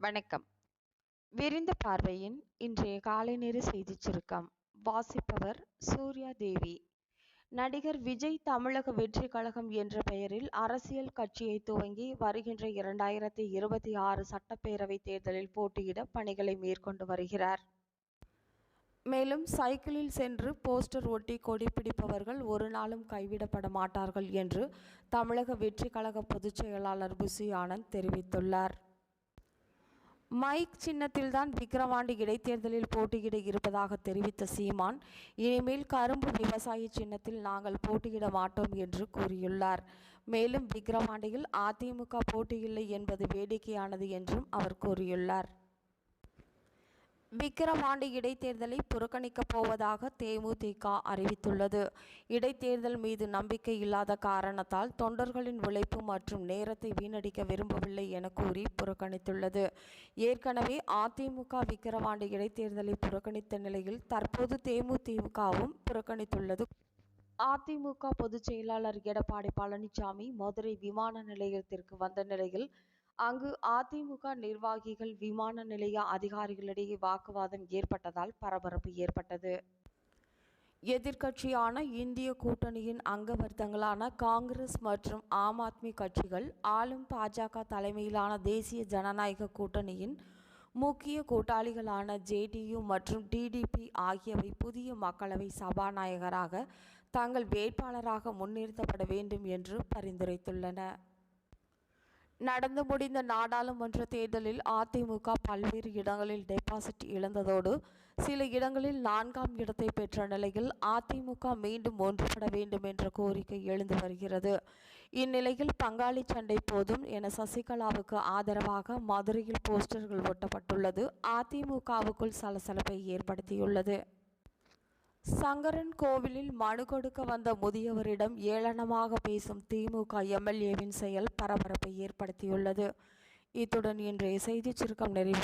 வணக்கம். விரிந்த பார்வையின் இன்றைய காலை நேர செய்திச் சுருக்கம். வாசிப்பவர் சூர்யா தேவி. நடிகர் விஜய் தமிழக வெற்றி கழகம் என்ற பெயரில் அரசியல் கட்சியை துவங்கி வருகின்ற 2026 சட்டப்பேரவை தேர்தலில் போட்டியிட பணிகளை மேற்கொண்டு வருகிறார். மேலும் சைக்கிளில் சென்று போஸ்டர் ஒட்டி கொடி பிடிப்பவர்கள் ஒரு நாளும் கைவிடப்பட மாட்டார்கள் என்று தமிழக வெற்றி கழக பொதுச் செயலாளர் புசி ஆனந்த் தெரிவித்துள்ளார். மைக் சின்னத்தில்தான் விக்கிரவாண்டி இடைத்தேர்தலில் போட்டியிட இருப்பதாக தெரிவித்த சீமான், இனிமேல் கரும்பு விவசாய சின்னத்தில் நாங்கள் போட்டியிட மாட்டோம் என்று கூறியுள்ளார். மேலும் விக்கிரவாண்டியில் அதிமுக போட்டியில்லை என்பது வேடிக்கையானது என்றும் அவர் கூறியுள்ளார். விக்கிரவாண்டி இடைத்தேர்தலை புறக்கணிக்கப் போவதாக தேமுதிக அறிவித்துள்ளது. இடைத்தேர்தல் மீது நம்பிக்கை இல்லாத காரணத்தால் தொண்டர்களின் உழைப்பு மற்றும் நேரத்தை வீணடிக்க விரும்பவில்லை என கூறி புறக்கணித்துள்ளது. ஏற்கனவே அதிமுக விக்கிரவாண்டி இடைத்தேர்தலை புறக்கணித்த நிலையில் தற்போது தேமுதிகவும் புறக்கணித்துள்ளது. அதிமுக பொதுச் செயலாளர் எடப்பாடி பழனிசாமி மதுரை விமான நிலையத்திற்கு வந்த நிலையில் அங்கு அதிமுக நிர்வாகிகள் விமான நிலைய அதிகாரிகளிடையே வாக்குவாதம் ஏற்பட்டதால் பரபரப்பு ஏற்பட்டது. எதிர்க்கட்சியான இந்திய கூட்டணியின் அங்கவர்த்தங்களான காங்கிரஸ் மற்றும் ஆம் ஆத்மி கட்சிகள் ஆளும் பாஜக தலைமையிலான தேசிய ஜனநாயக கூட்டணியின் முக்கிய கூட்டாளிகளான ஜேடியு மற்றும் டிடிபி ஆகியவை புதிய மக்களவை சபாநாயகராக தங்கள் வேட்பாளராக முன்னிறுத்தப்பட வேண்டும் என்று பரிந்துரைத்துள்ளன. நடந்து முடிந்த நாடாளுமன்ற தேர்தலில் அதிமுக பல்வேறு இடங்களில் டெபாசிட் இழந்ததோடு சில இடங்களில் 4ஆம் இடத்தை பெற்ற நிலையில் அதிமுக மீண்டும் ஒன்றுபட வேண்டும் என்ற கோரிக்கை எழுந்து வருகிறது. இந்நிலையில் பங்காளி சண்டை போதும் என சசிகலாவுக்கு ஆதரவாக மதுரையில் போஸ்டர்கள் ஒட்டப்பட்டுள்ளது அதிமுகவுக்குள் சலசலப்பை ஏற்படுத்தியுள்ளது. சங்கரன் கோவிலில் மனு கொடுக்க வந்த முதியவரிடம் ஏளனமாக பேசும் திமுக எம்எல்ஏவின் செயல் பரபரப்பை ஏற்படுத்தியுள்ளது. இத்துடன் இன்றைய செய்திச் சுருக்கம் நிறைவு